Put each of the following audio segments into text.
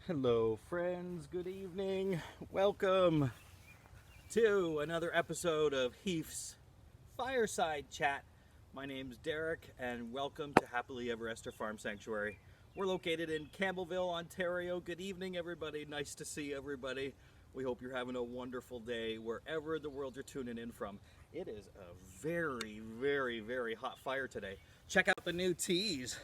Hello, friends. Good evening. Welcome to another episode of Heath's Fireside Chat. My name's Derek, and welcome to Happily Ever Esther Farm Sanctuary. We're located in Campbellville, Ontario. Good evening, everybody. Nice to see everybody. We hope you're having a wonderful day wherever in the world you're tuning in from. It is a very, very, very hot fire today. Check out the new teas.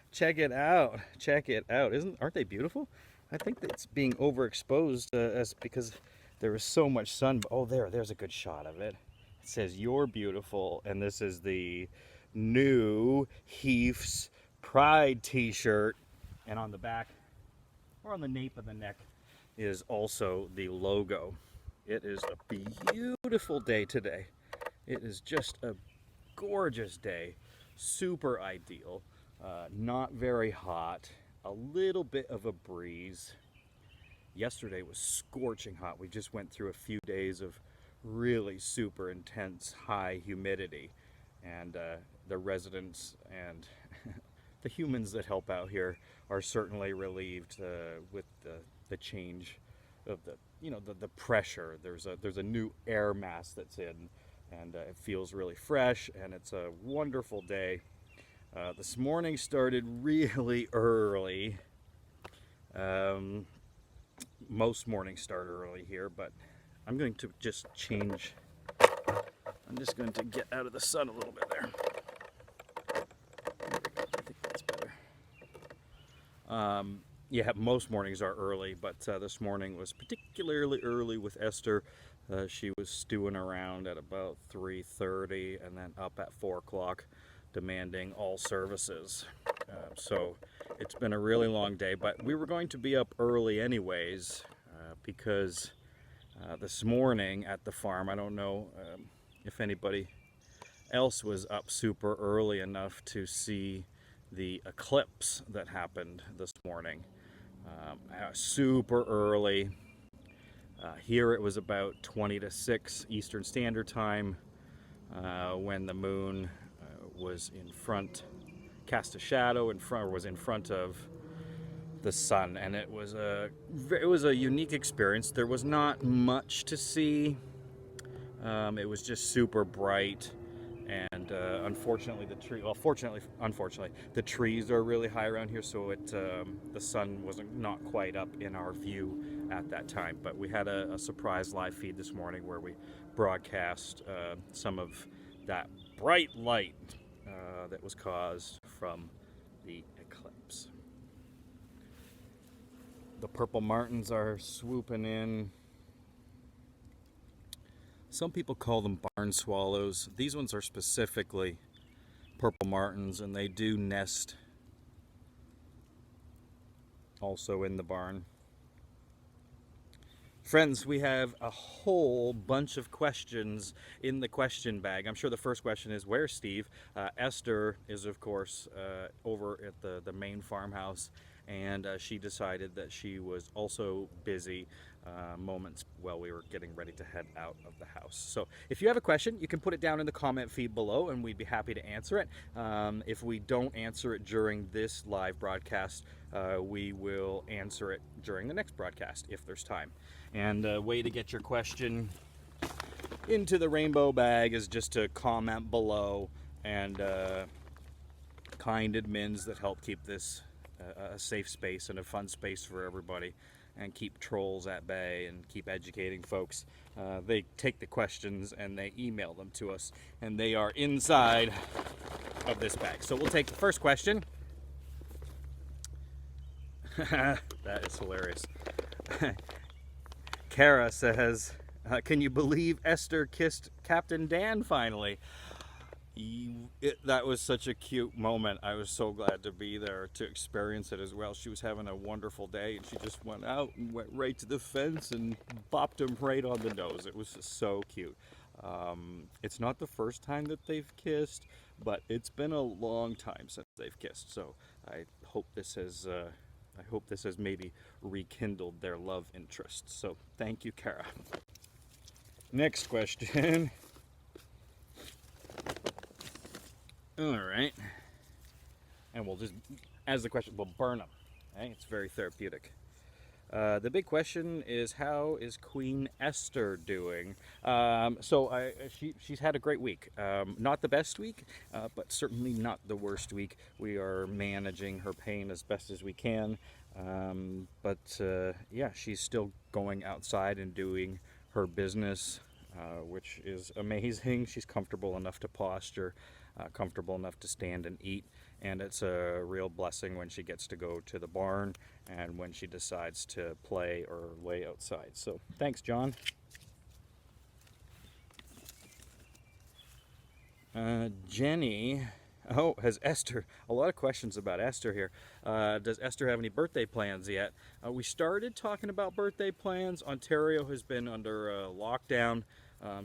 Check it out. Check it out. Aren't they beautiful? I think that it's being overexposed as because there is so much sun. Oh, there's a good shot of it. It says "You're beautiful," and this is the new Heath's Pride T-shirt. And on the back, or on the nape of the neck, is also the logo. It is a beautiful day today. It is just a gorgeous day. Super ideal. Not very hot, a little bit of a breeze. Yesterday was scorching hot. We just went through a few days of really super intense high humidity, and the residents and the humans that help out here are certainly relieved with the change of the pressure. There's a new air mass that's in, and it feels really fresh, and it's a wonderful day. This morning started really early. Most mornings start early here, but I'm going to just change. I'm just going to get out of the sun a little bit there. There we go. I think that's better. Yeah, most mornings are early, but this morning was particularly early with Esther. She was stewing around at about 3:30 and then up at 4 o'clock. Demanding all services. So it's been a really long day, but we were going to be up early anyways because this morning at the farm, I don't know if anybody else was up super early enough to see the eclipse that happened this morning. Super early. Here it was about 20 to 6 Eastern Standard Time when the moon was in front, cast a shadow in front, or was in front of the sun, and it was a unique experience. There was not much to see. It was just super bright, and unfortunately unfortunately the trees are really high around here, so the sun wasn't not quite up in our view at that time. But we had a surprise live feed this morning where we broadcast some of that bright light that was caused from the eclipse. The purple martins are swooping in. Some people call them barn swallows. These ones are specifically purple martins, and they do nest also in the barn. Friends, we have a whole bunch of questions in the question bag. I'm sure the first question is, where's Steve? Esther is, of course, over at the main farmhouse, and she decided that she was also busy moments while we were getting ready to head out of the house. So if you have a question, you can put it down in the comment feed below, and we'd be happy to answer it. If we don't answer it during this live broadcast, we will answer it during the next broadcast if there's time. And a way to get your question into the rainbow bag is just to comment below, and kind admins that help keep this a safe space and a fun space for everybody, and keep trolls at bay and keep educating folks. They take the questions and they email them to us, and they are inside of this bag. So we'll take the first question. That is hilarious. Kara says, can you believe Esther kissed Captain Dan finally? That was such a cute moment. I was so glad to be there to experience it as well. She was having a wonderful day, and she just went out and went right to the fence and bopped him right on the nose. It was just so cute. It's not the first time that they've kissed, but it's been a long time since they've kissed. So I hope this has maybe rekindled their love interest. So thank you, Kara. Next question. All right. And we'll just, as the question, we'll burn them. Okay? It's very therapeutic. The big question is, how is Queen Esther doing? She's had a great week. Not the best week, but certainly not the worst week. We are managing her pain as best as we can. Yeah, she's still going outside and doing her business, which is amazing. She's comfortable enough to posture, comfortable enough to stand and eat, and it's a real blessing when she gets to go to the barn and when she decides to play or lay outside. So thanks, John. Jenny, has Esther, a lot of questions about Esther here. Does Esther have any birthday plans yet? We started talking about birthday plans. Ontario has been under lockdown,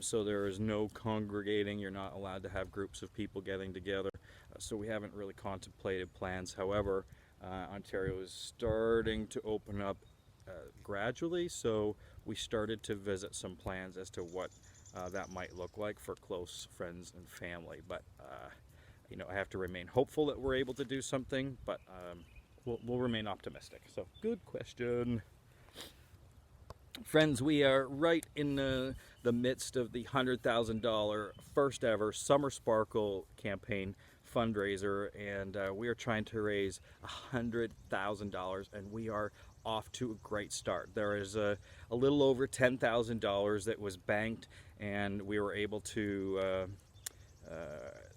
so there is no congregating. You're not allowed to have groups of people getting together. So we haven't really contemplated plans. However, Ontario is starting to open up gradually, so we started to visit some plans as to what that might look like for close friends and family. But I have to remain hopeful that we're able to do something, but we'll remain optimistic. So, good question. Friends, we are right in the midst of the $100,000 first ever Summer Sparkle campaign fundraiser, and we are trying to raise $100,000, and we are off to a great start. There is a little over $10,000 that was banked, and we were able to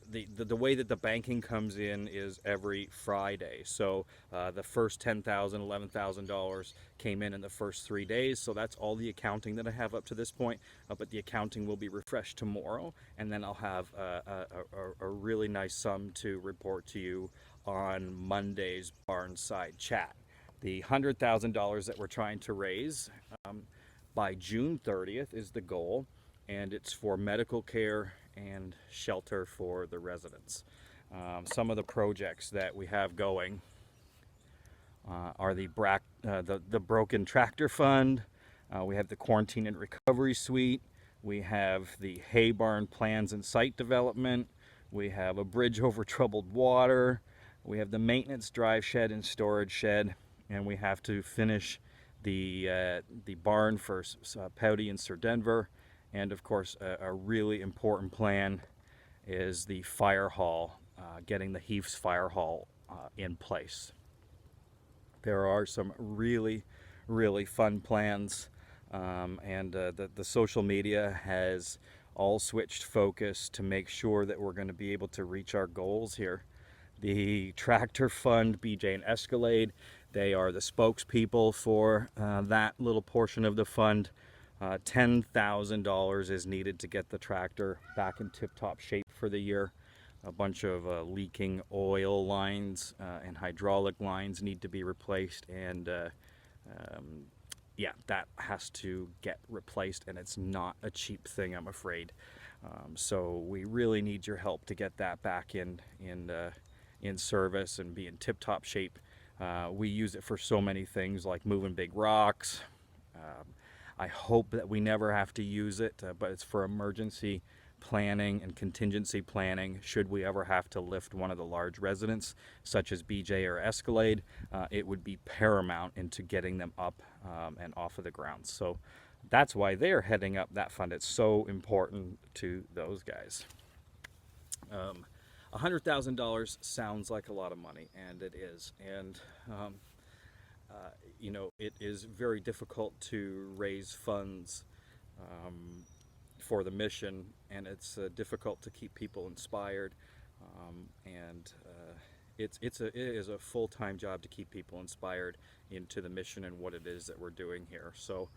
the way that the banking comes in is every Friday. So the first $10,000, $11,000 came in the first 3 days. So that's all the accounting that I have up to this point. But the accounting will be refreshed tomorrow, and then I'll have a really nice sum to report to you on Monday's Barnside chat. The $100,000 that we're trying to raise by June 30th is the goal, and it's for medical care and shelter for the residents. Some of the projects that we have going are the Broken Tractor Fund, we have the Quarantine and Recovery Suite, we have the Hay Barn Plans and Site Development, we have a Bridge Over Troubled Water, we have the Maintenance Drive Shed and Storage Shed, and we have to finish the barn for Pouty and Sir Denver. And of course, a really important plan is the fire hall, getting the Heath's fire hall in place. There are some really, really fun plans, and the social media has all switched focus to make sure that we're going to be able to reach our goals here. The Tractor Fund, BJ and Escalade, they are the spokespeople for that little portion of the fund. $10,000 is needed to get the tractor back in tip-top shape for the year. A bunch of leaking oil lines and hydraulic lines need to be replaced, and yeah, that has to get replaced, and it's not a cheap thing, I'm afraid. So we really need your help to get that back in service and be in tip-top shape. We use it for so many things like moving big rocks. I hope that we never have to use it, but it's for emergency planning and contingency planning. Should we ever have to lift one of the large residents, such as BJ or Escalade, it would be paramount into getting them up and off of the ground. So that's why they're heading up that fund. It's so important to those guys. $100,000 sounds like a lot of money, and it is. And it is very difficult to raise funds for the mission, and it's difficult to keep people inspired, it is a full-time job to keep people inspired into the mission and what it is that we're doing here. So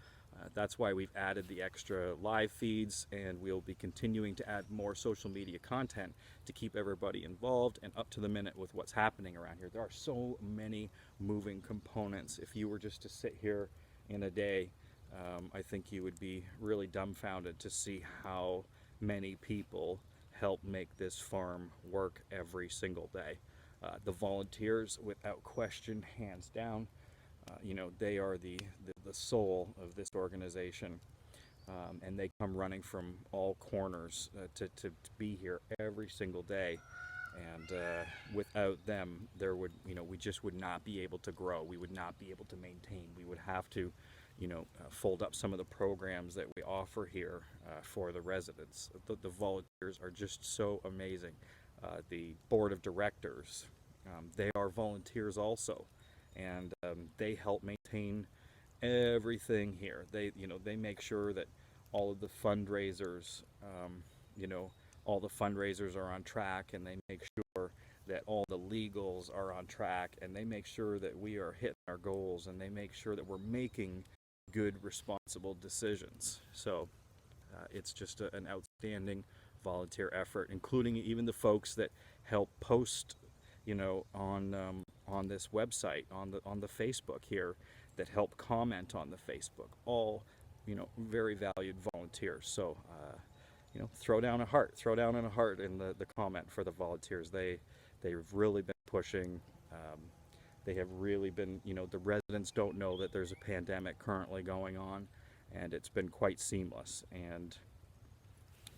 that's why we've added the extra live feeds, and we'll be continuing to add more social media content to keep everybody involved and up to the minute with what's happening around here. There are so many moving components. If you were just to sit here in a day, I think you would be really dumbfounded to see how many people help make this farm work every single day. The volunteers, without question, hands down, they are the soul of this organization, and they come running from all corners to be here every single day. And without them, we just would not be able to grow. We would not be able to maintain. We would have to, fold up some of the programs that we offer here for the residents. The volunteers are just so amazing. The board of directors, they are volunteers also, and they help maintain everything here. They make sure that all of the fundraisers, you know, all the fundraisers are on track, and they make sure that all the legals are on track, and they make sure that we are hitting our goals, and they make sure that we're making good, responsible decisions. So it's just an outstanding volunteer effort, including even the folks that help post, on this website, on the Facebook here, that help comment on the Facebook. All, very valued volunteers. So, throw down a heart, in the comment for the volunteers. They've really been pushing. They have really been, the residents don't know that there's a pandemic currently going on, and it's been quite seamless. And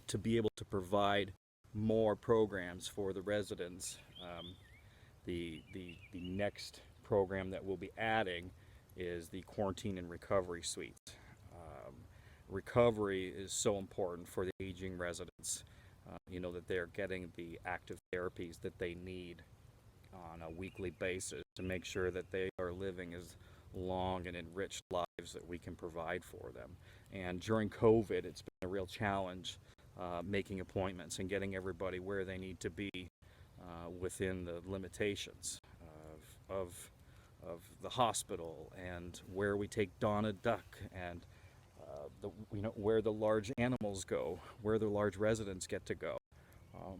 to be able to provide more programs for the residents, the next program that we'll be adding is the quarantine and recovery suites. Recovery is so important for the aging residents, that they're getting the active therapies that they need on a weekly basis to make sure that they are living as long and enriched lives that we can provide for them. And during COVID, it's been a real challenge making appointments and getting everybody where they need to be within the limitations of the hospital, and where we take Donna Duck, and where the large animals go, where the large residents get to go.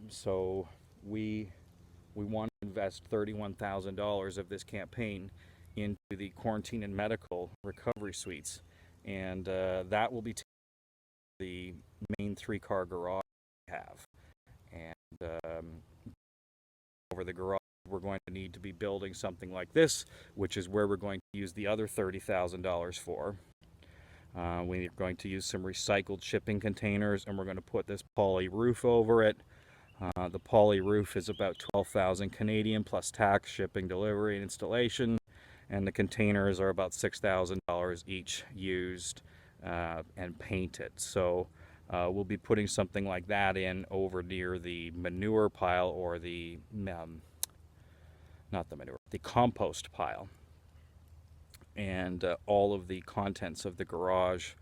So we want to invest $31,000 of this campaign into the quarantine and medical recovery suites, and that will be the main 3-car garage we have. And over the garage, we're going to need to be building something like this, which is where we're going to use the other $30,000 for. We're going to use some recycled shipping containers, and we're going to put this poly roof over it. The poly roof is about 12,000 Canadian plus tax, shipping, delivery, and installation, and the containers are about $6,000 each, used and painted. So we'll be putting something like that in over near the manure pile, or the the compost pile. And all of the contents of the garage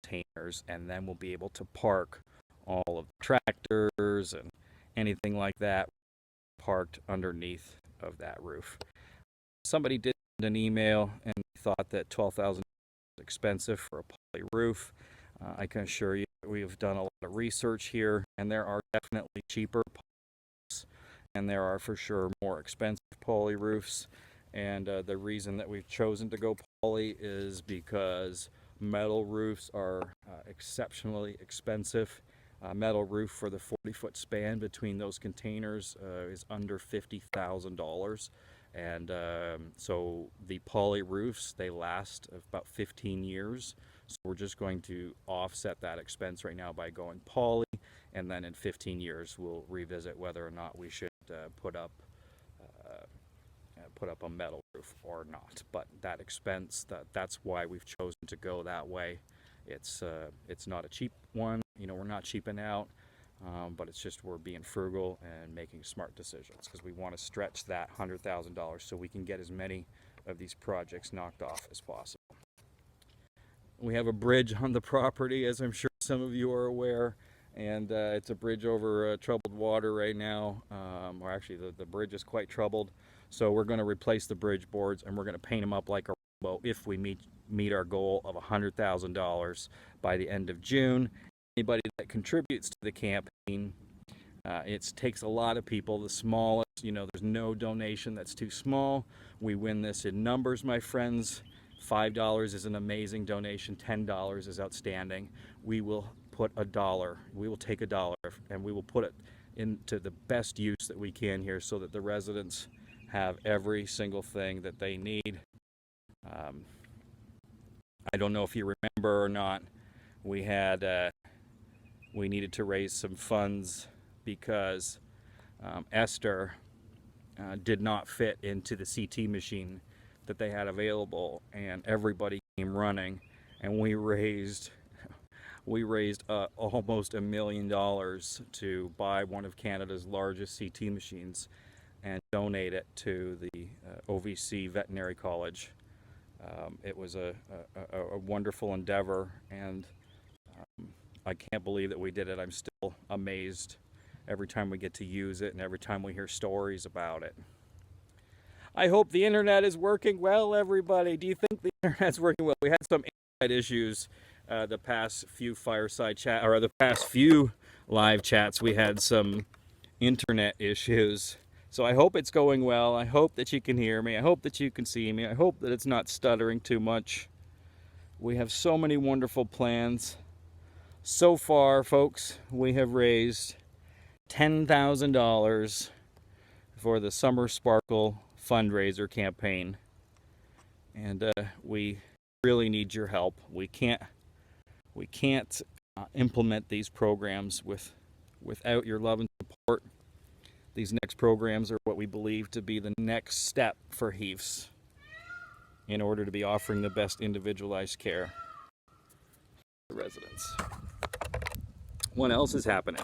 containers, and then we'll be able to park all of the tractors and anything like that parked underneath of that roof. Somebody did send an email and thought that $12,000 was expensive for a poly roof. I can assure you we've done a lot of research here, and there are definitely cheaper poly roofs, and there are for sure more expensive poly roofs. And the reason that we've chosen to go poly is because metal roofs are exceptionally expensive. Metal roof for the 40-foot span between those containers is under $50,000. And so the poly roofs, they last about 15 years. So we're just going to offset that expense right now by going poly, and then in 15 years we'll revisit whether or not we should put up a metal roof or not. But that expense, that's why we've chosen to go that way. It's not a cheap one, we're not cheaping out, but it's just we're being frugal and making smart decisions, because we want to stretch that $100,000 so we can get as many of these projects knocked off as possible. We have a bridge on the property, as I'm sure some of you are aware, and it's a bridge over troubled water right now, or actually the bridge is quite troubled. So we're going to replace the bridge boards, and we're going to paint them up like a rainbow if we meet our goal of $100,000 by the end of June. Anybody that contributes to the campaign, it takes a lot of people. The smallest, there's no donation that's too small. We win this in numbers, my friends. $5 is an amazing donation. $10 is outstanding. We will put $1. We will take $1, and we will put it into the best use that we can here, so that the residents have every single thing that they need. I don't know if you remember or not, we needed to raise some funds because Esther did not fit into the CT machine that they had available, and everybody came running, and we raised almost $1 million to buy one of Canada's largest CT machines and donate it to the OVC Veterinary College. It was a wonderful endeavor, and I can't believe that we did it. I'm still amazed every time we get to use it and every time we hear stories about it. I hope the internet is working well, everybody. Do you think the internet's working well? We had some internet issues the past few fireside chat, or the past few live chats. We had some internet issues. So I hope it's going well. I hope that you can hear me. I hope that you can see me. I hope that it's not stuttering too much. We have so many wonderful plans. So far, folks, we have raised $10,000 for the Summer Sparkle fundraiser campaign. And we really need your help. We can't implement these programs without your love and support. These next programs are what we believe to be the next step for HEEFs in order to be offering the best individualized care to residents. What else is happening?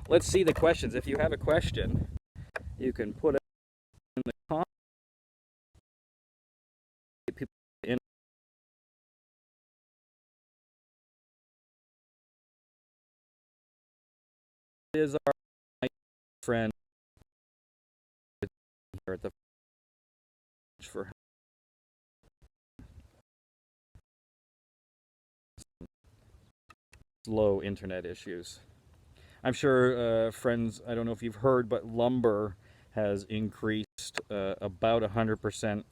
Let's see the questions. If you have a question, you can put it in the comments. People in. Is our friend here at the for slow internet issues. I'm sure, friends, I don't know if you've heard, but lumber has increased about 100%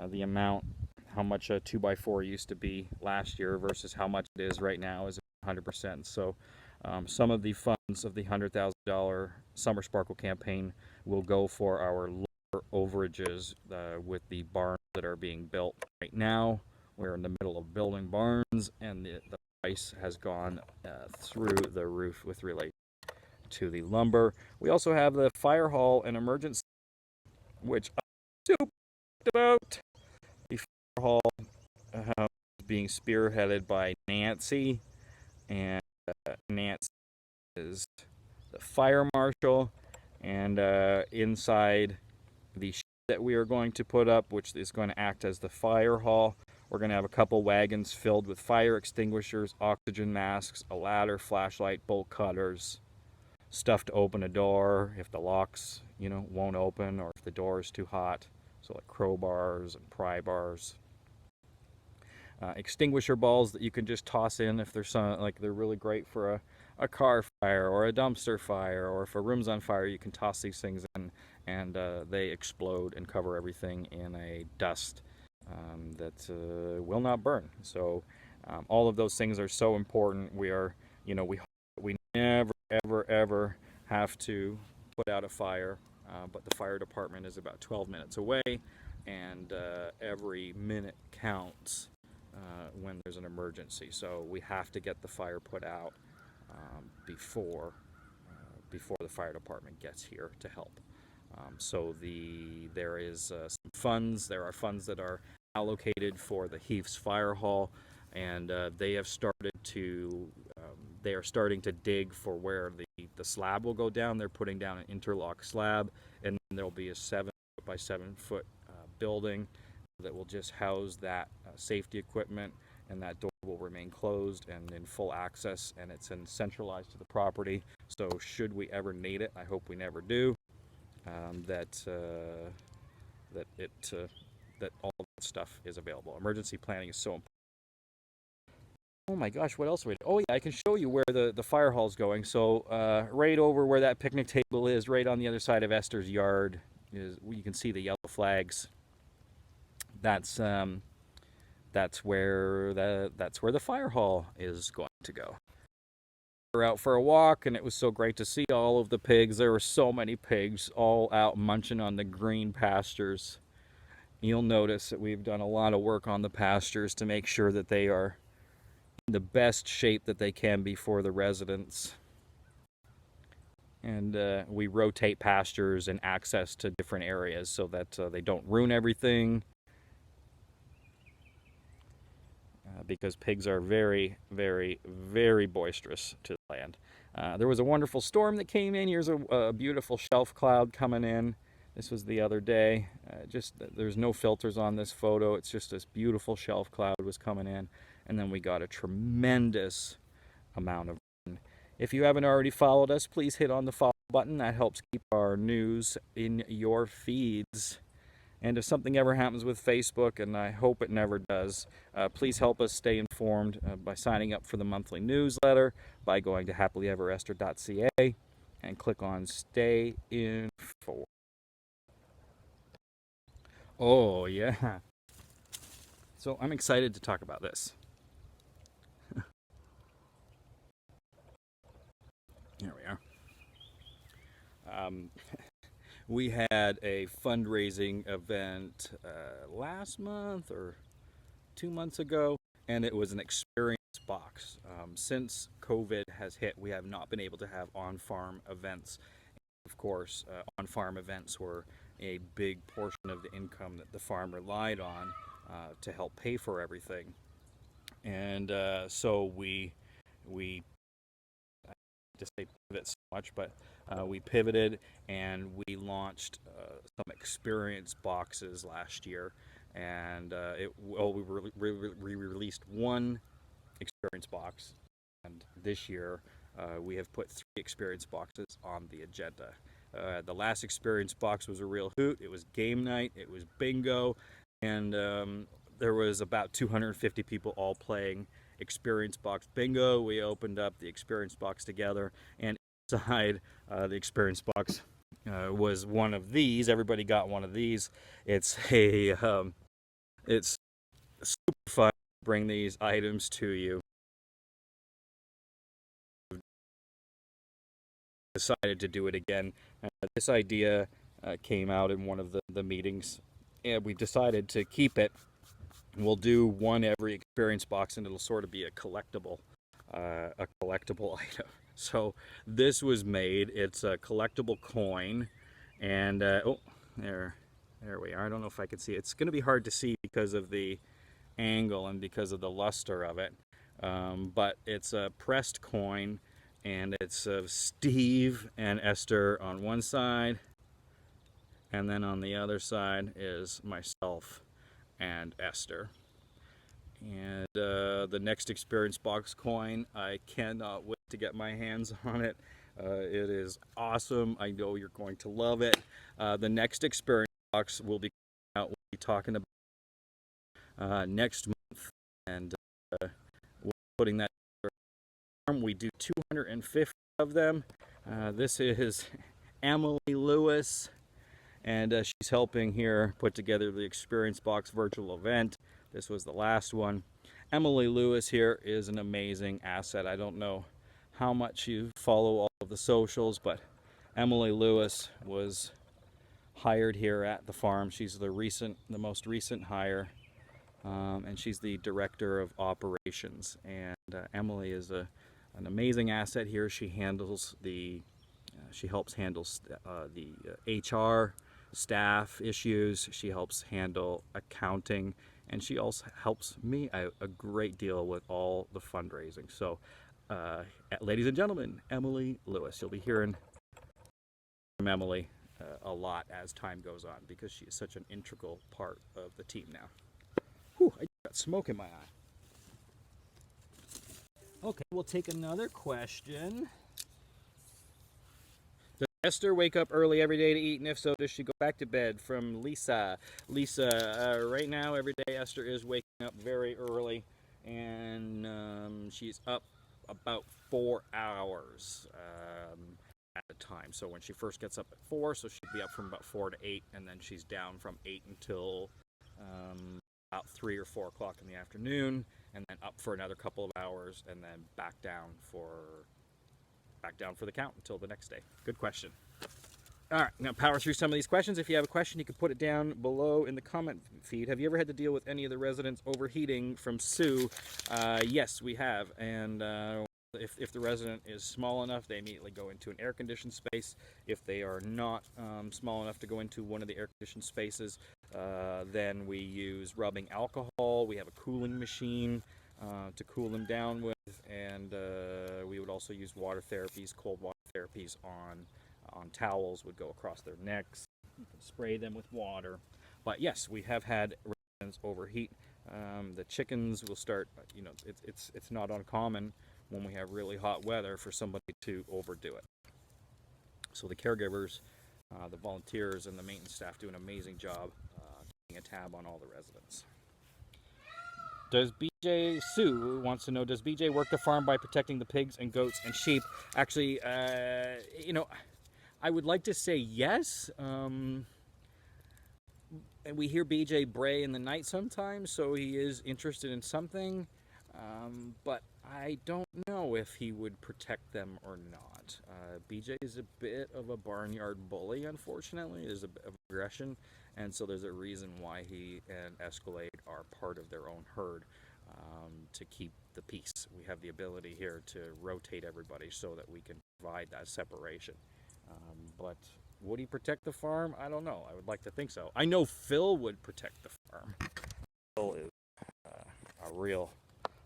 the amount, how much a 2x4 used to be last year versus how much it is right now is 100%. So some of the funds of the $100,000 Summer Sparkle campaign will go for our lumber overages with the barns that are being built right now. We're in the middle of building barns, and the price has gone through the roof with relation to the lumber. We also have the fire hall and emergency, which I'm super about. The fire hall being spearheaded by Nancy, and Nancy is the fire marshal, and inside the shed that we are going to put up, which is going to act as the fire hall, we're going to have a couple wagons filled with fire extinguishers, oxygen masks, a ladder, flashlight, bolt cutters, stuff to open a door if the locks, won't open, or if the door is too hot. So like crowbars and pry bars. Extinguisher balls that you can just toss in if there's some, like they're really great for a car fire or a dumpster fire, or if a room's on fire, you can toss these things in, and they explode and cover everything in a dust that will not burn. So all of those things are so important. We never ever have to put out a fire, but the fire department is about 12 minutes away, and every minute counts when there's an emergency. So we have to get the fire put out before the fire department gets here to help. There is some funds. There are funds that are allocated for the HEEFs Fire Hall, and they are starting to dig for where the slab will go down. They're putting down an interlock slab, and then there'll be a 7 foot by 7 foot building that will just house that safety equipment, and that door will remain closed and in full access, and it's centralized to the property. So should we ever need it, I hope we never do, that all of that stuff is available. Emergency planning is so important. Oh my gosh, what else are we doing? Oh yeah, I can show you where the fire hall is going. So right over where that picnic table is, right on the other side of Esther's yard, you can see the yellow flags. That's where the fire hall is going to go. We were out for a walk, and it was so great to see all of the pigs. There were so many pigs all out munching on the green pastures. You'll notice that we've done a lot of work on the pastures to make sure that they are in the best shape that they can be for the residents. And we rotate pastures and access to different areas so that they don't ruin everything. Because pigs are very, very, very boisterous to the land. There was a wonderful storm that came in. Here's a beautiful shelf cloud coming in. This was the other day. There's no filters on this photo. It's just this beautiful shelf cloud was coming in. And then we got a tremendous amount of rain. If you haven't already followed us, please hit on the follow button. That helps keep our news in your feeds. And if something ever happens with Facebook, and I hope it never does, please help us stay informed by signing up for the monthly newsletter, by going to happilyeveresther.ca and click on Stay Informed. Oh, yeah. So I'm excited to talk about this. Here we are. We had a fundraising event last month or 2 months ago, and it was an experience box. Since COVID has hit, we have not been able to have on-farm events. Of course, on-farm events were a big portion of the income that the farm relied on to help pay for everything. And so we just say pivot so much, but we pivoted and we launched some experience boxes last year, and we released one experience box, and this year we have put 3 experience boxes on the agenda. The last experience box was a real hoot. It was game night, it was bingo, and there was about 250 people all playing experience box bingo. We opened up the experience box together, and inside the experience box was one of these. Everybody got one of these. It's super fun to bring these items to you. Decided to do it again. This idea came out in one of the meetings, and we decided to keep it. We'll do one every experience box, and it'll sort of be a collectible item. So this was made. It's a collectible coin, and oh, there we are. I don't know if I can see it. It's going to be hard to see because of the angle and because of the luster of it. But it's a pressed coin, and it's of Steve and Esther on one side, and then on the other side is myself and Esther. And the next experience box coin, I cannot wait to get my hands on it. It is awesome. I know you're going to love it. The next experience box will be out. We'll be talking about next month, and we'll be putting that together. We do 250 of them. This is Emily Lewis, and she's helping here put together the Experience Box virtual event. This was the last one. Emily Lewis here is an amazing asset. I don't know how much you follow all of the socials, but Emily Lewis was hired here at the farm. She's the most recent hire, and she's the director of operations. And Emily is an amazing asset here. She handles she helps handle the HR staff issues. She helps handle accounting, and she also helps me a great deal with all the fundraising. So, ladies and gentlemen, Emily Lewis. You'll be hearing from Emily a lot as time goes on, because she is such an integral part of the team now. Whew, I got smoke in my eye. Okay, we'll take another question. Does Esther wake up early every day to eat, and if so, does she go back to bed? From Lisa. Lisa, right now, every day Esther is waking up very early, and she's up about 4 hours at a time. So when she first gets up at 4, so she'll be up from about 4 to 8, and then she's down from 8 until about 3 or 4 o'clock in the afternoon, and then up for another couple of hours, and then back down for the count until the next day. Good question. All right, now power through some of these questions. If you have a question, you can put it down below in the comment feed. Have you ever had to deal with any of the residents overheating? From Sue. Yes, we have, and if the resident is small enough, they immediately go into an air-conditioned space. If they are not small enough to go into one of the air-conditioned spaces, then we use rubbing alcohol. We have a cooling machine to cool them down with, and we would also use water therapies, cold water therapies on towels would go across their necks. You can spray them with water. But yes, we have had residents overheat. The chickens will start, it's not uncommon when we have really hot weather for somebody to overdo it. So the caregivers, the volunteers, and the maintenance staff do an amazing job keeping a tab on all the residents. Does BJ Sue wants to know, does BJ work the farm by protecting the pigs and goats and sheep? Actually, I would like to say yes. And we hear BJ bray in the night sometimes, so he is interested in something. But I don't know if he would protect them or not. BJ is a bit of a barnyard bully, unfortunately. There's a bit of aggression, and so there's a reason why he and Escalade are part of their own herd, to keep the peace. We have the ability here to rotate everybody so that we can provide that separation. But would he protect the farm? I don't know. I would like to think so. I know Phil would protect the farm. Phil is a real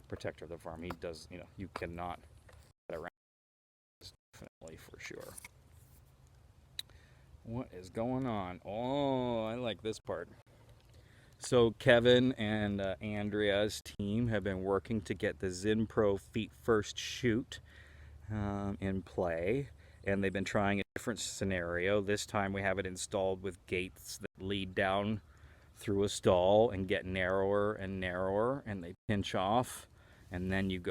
protector of the farm. He does, you cannot get around this, definitely, for sure. What is going on? Oh, I like this part. So Kevin and Andrea's team have been working to get the Zinpro Feet First chute in play, and they've been trying a different scenario. This time we have it installed with gates that lead down through a stall and get narrower and narrower, and they pinch off, and then you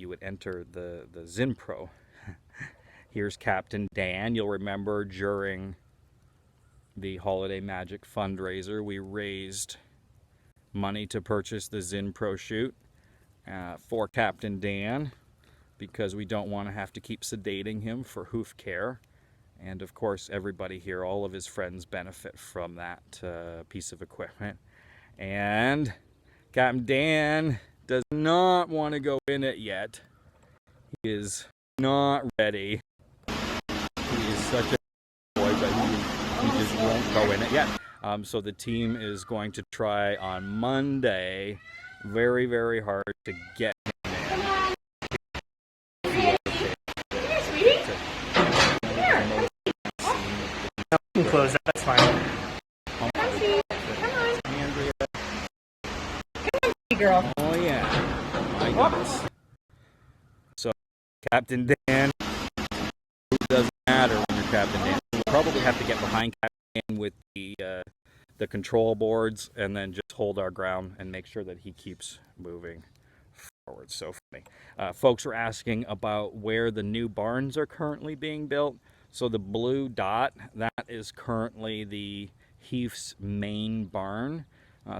would enter the Zinpro. Here's Captain Dan. You'll remember during the Holiday Magic fundraiser, we raised money to purchase the Zinpro chute for Captain Dan, because we don't want to have to keep sedating him for hoof care. And of course, everybody here, all of his friends, benefit from that piece of equipment. And Captain Dan does not want to go in it yet. He is not ready. He is such a boy, but he just won't go in it yet. So the team is going to try on Monday very, very hard to get him in. Come here, sweetie. Here. You can close that, that's fine. Come on. Andrea. Hey, girl. Oh, yeah. My goodness. So, Captain Dan, it doesn't matter when you're Captain Dan. We'll probably have to get behind Captain Dan with the control boards and then just hold our ground and make sure that he keeps moving forward. So funny. Folks were asking about where the new barns are currently being built. So the blue dot, that is currently the Heath's main barn.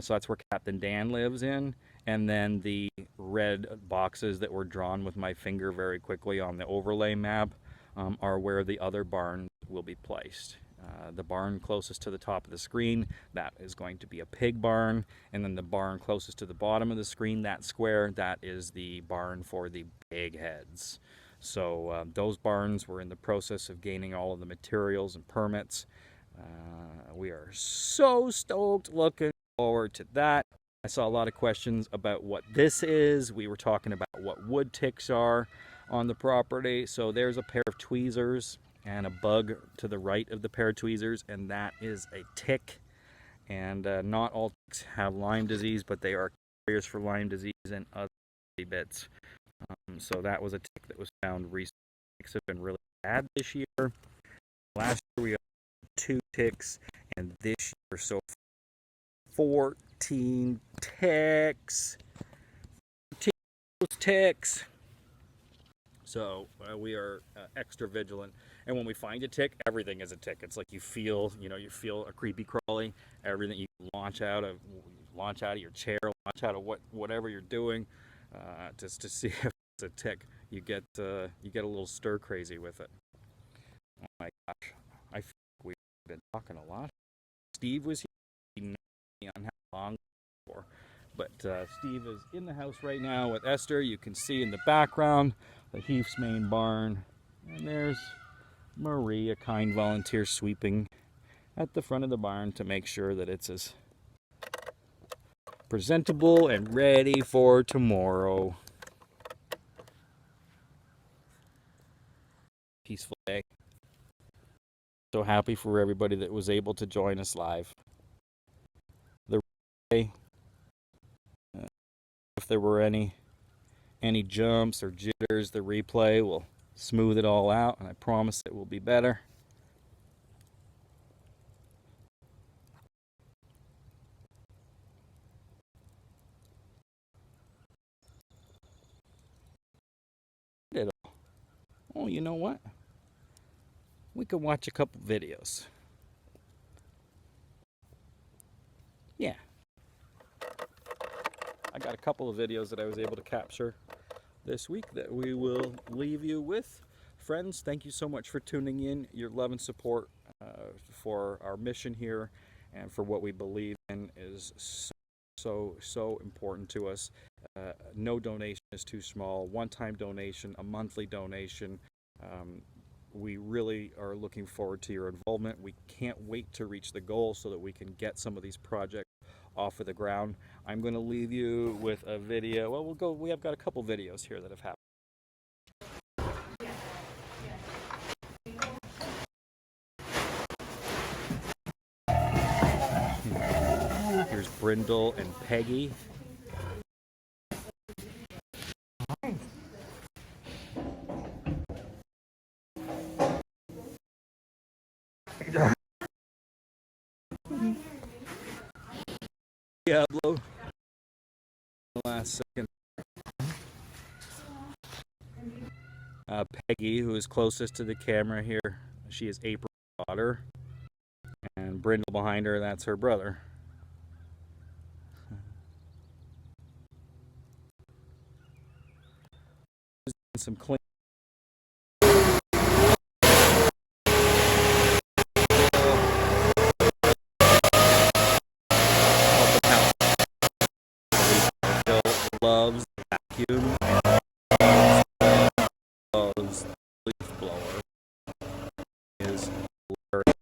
So that's where Captain Dan lives in. And then the red boxes that were drawn with my finger very quickly on the overlay map are where the other barns will be placed. The barn closest to the top of the screen, that is going to be a pig barn. And then the barn closest to the bottom of the screen, that square, that is the barn for the pig heads. So those barns were in the process of gaining all of the materials and permits. We are so stoked, looking forward to that. I saw a lot of questions about what this is. We were talking about what wood ticks are on the property. So there's a pair of tweezers and a bug to the right of the pair of tweezers, and that is a tick. And not all ticks have Lyme disease, but they are carriers for Lyme disease and other bits. So that was a tick that was found recently. Ticks have been really bad this year. Last year we had 2 ticks, and this year so far 14 ticks. 14 ticks. So we are extra vigilant. And when we find a tick, everything is a tick. It's like you feel a creepy crawly. Everything you launch out of your chair, launch out of whatever you're doing, just to see if it's a tick. You get a little stir crazy with it. Oh my gosh, I feel like we've been talking a lot. Steve was here. He knows me on how long before. But Steve is in the house right now with Esther. You can see in the background the Heath's main barn. And there's Marie, a kind volunteer, sweeping at the front of the barn to make sure that it's as presentable and ready for tomorrow. Peaceful day. So happy for everybody that was able to join us live. The replay, if there were any jumps or jitters, the replay will smooth it all out, and I promise it will be better. Oh, you know what? We could watch a couple videos. Yeah. I got a couple of videos that I was able to capture this week that we will leave you with. Friends, thank you so much for tuning in. Your love and support for our mission here and for what we believe in is so important to us. No donation is too small. One-time donation, a monthly donation. We really are looking forward to your involvement. We can't wait to reach the goal so that we can get some of these projects off of the ground. I'm going to leave you with a video. Well, we have got a couple videos here that have happened. Here's Brindle and Peggy. Diablo. Last second. Peggy, who is closest to the camera here, she is April's daughter. And Brindle behind her, that's her brother. Some clean. Loves the vacuum and loves the leaf blower. Is hilarious.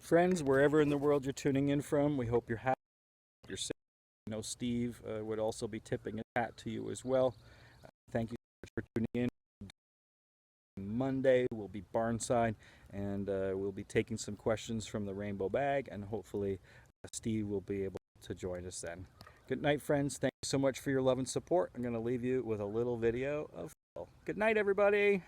Friends, wherever in the world you're tuning in from, we hope you're happy, you're safe. I know Steve would also be tipping a hat to you as well. Thank you so much for tuning in. Monday we'll be barnside, and we'll be taking some questions from the rainbow bag, and hopefully Steve will be able to join us then. Good night, friends. Thank you so much for your love and support. I'm going to leave you with a little video of Phil. Good night, everybody.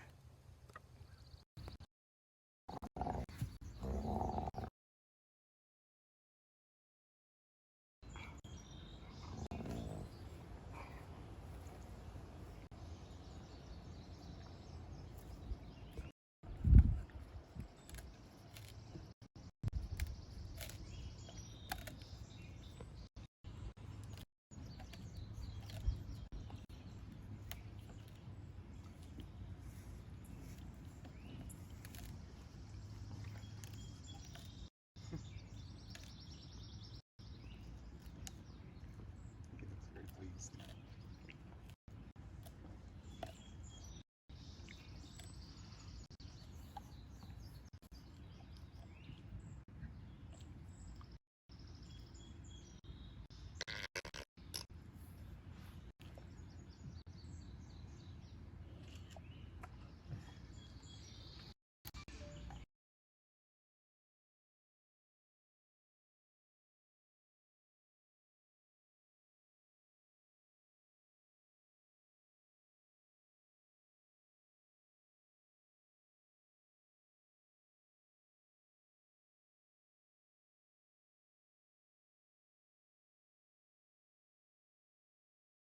Very pleased.